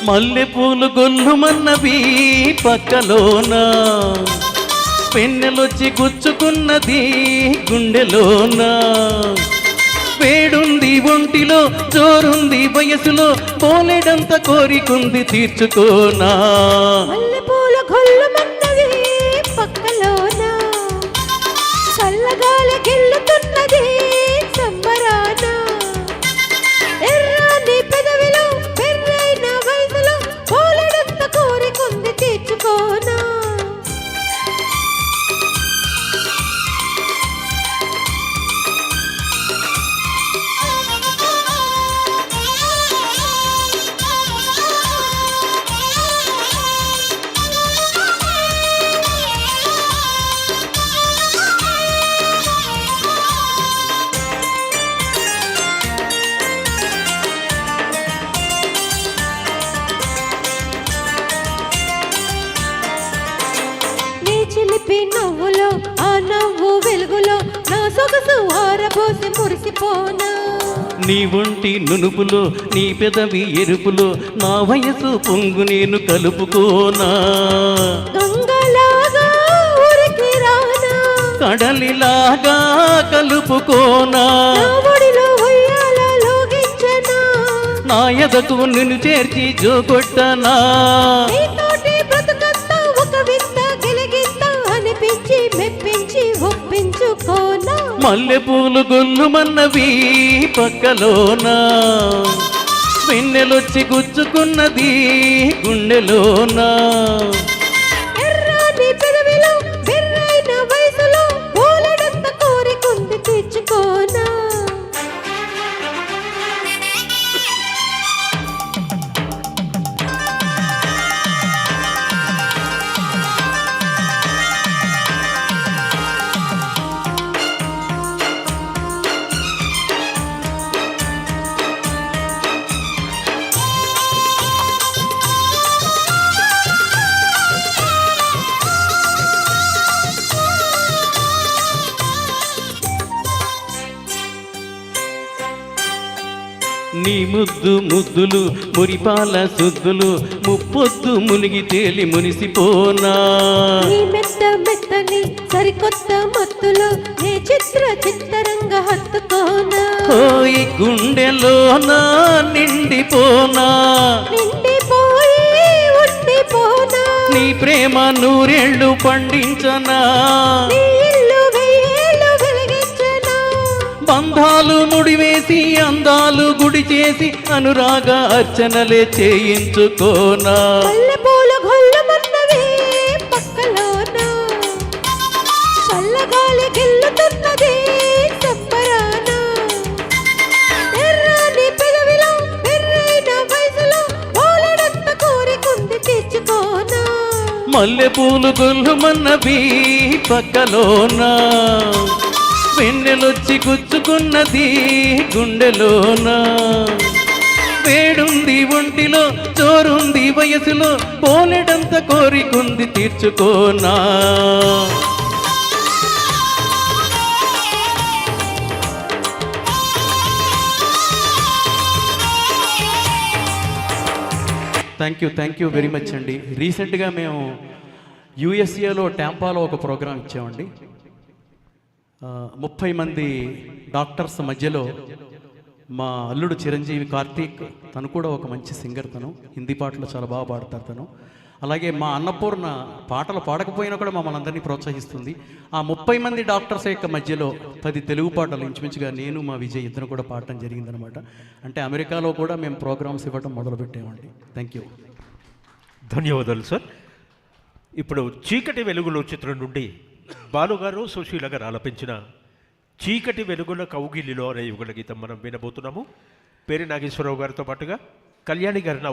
మల్లెపూలు గొల్లుమన్నవి పక్కలోన, పెన్నెలొచ్చి గుచ్చుకున్నది గుండెలోన. వేడుంది ఒంటిలో, జోరుంది వయసులో, పోలేడంత కోరికుంది తీర్చుకోనా. మల్లెపూల గొల్లుమన్నవి పక్కలోన, చల్లగాలి గిల్లుతున్నది సంబరాన. ఎర్రాని పెదవిలో, పెర్రైన వయసులో, పోలేడంత కోరికుంది తీర్చుకోనా. చిలిపి నవ్వులో, ఆ నవ్వు వెలుగులో, నా సొగసు ఆరబోసి మురిసిపోనా. నీ ఒంటి నునుపులో, నీ పెదవి ఎరుపులో, నా వయసు పొంగు నేను కలుపుకోనా. గంగలాగా ఊరికి రానా, కడలిలాగా కలుపుకోనా. నా ఒడిలో ఉయ్యాలలోగించనా, నా ఎదకు నిన్ను చేర్చి జోకొట్టనా. నీతోటి బ్రతుకంతా ఒక వింత గిలిగింత అనిపించి మెప్పించి ఒప్పించుకోనా. మల్లెపూలు గొల్లుమన్నవి పక్కలోన, వెన్నెలొచ్చి గుచ్చుకున్నది గుండెలోన. ఎర్రాని పెదవిలో, బెర్రైన వయసులో, పోలెడంత కోరికుంది తీర్చుకోనా. నీ ముద్దు ముద్దులు, మురిపాల సుద్దులు, ముప్పొద్దు మునిగి తేలి మునిసిపోనా. నీ మెత్త మెత్తని సరికొత్త మత్తులో, నే చిత్రంగా హత్తుకోనా. ఓయ్ గుండెలోన నిండిపోనా, నిండిపోయి ఉండిపోనా. నీ ప్రేమ నూరేళ్ళు పండించనా. నీ ఇల్లు వెయ్యేళ్ళు వెలిగించనా. బంధాలు ముడివేసి, అందాలు గుడి చేసి, అనురాగ అర్చనలే చేయించుకోనా. మల్లెపూల గొల్లుమన్నవి పక్కలోన, చల్లగాలి గిల్లుతున్నది సంబరాన. ఎర్రాని పెదవిలో, పెర్రైన వయసులో, పోలెడంత కోరికుంది తీర్చుకోనా. మల్లెపూలు గొల్లుమన్నవి పక్కలోన, వెన్నెలొచ్చి గుచ్చుకున్నది గుండెలోన. వేడుంది ఒంటిలో, జోరుంది వయసులో, పోలెడంత కోరికుంది తీర్చుకోనా. థ్యాంక్ యూ వెరీ మచ్ అండి. రీసెంట్గా మేము యూఎస్ఏలో ట్యాంపాలో ఒక ప్రోగ్రాం ఇచ్చామండి. 30 మంది డాక్టర్స్ మధ్యలో మా అల్లుడు చిరంజీవి కార్తీక్, తను కూడా ఒక మంచి సింగర్, తను హిందీ పాటలు చాలా బాగా పాడతారు తను. అలాగే మా అన్నపూర్ణ పాటలు పాడకపోయినా కూడా మమ్మల్ని అందరినీ ప్రోత్సహిస్తుంది. ఆ 30 మంది డాక్టర్స్ యొక్క మధ్యలో 10 తెలుగు పాటలు ఇంచుమించుగా నేను మా విజయ్ ఇద్దరు కూడా పాడటం జరిగిందనమాట. అంటే అమెరికాలో కూడా మేము ప్రోగ్రామ్స్ ఇవ్వడం మొదలుపెట్టామండి. Thank you. ధన్యవాదాలు సార్. ఇప్పుడు చీకటి వెలుగులో చిత్రం నుండి బాలుగారు, సుశీల గారు ఆలపించిన చీకటి వెలుగుల కౌగిలిలో అనే యుగల గీతం మనం వినబోతున్నాము. పేరు నాగేశ్వరరావు గారితో పాటుగా కళ్యాణి గారిన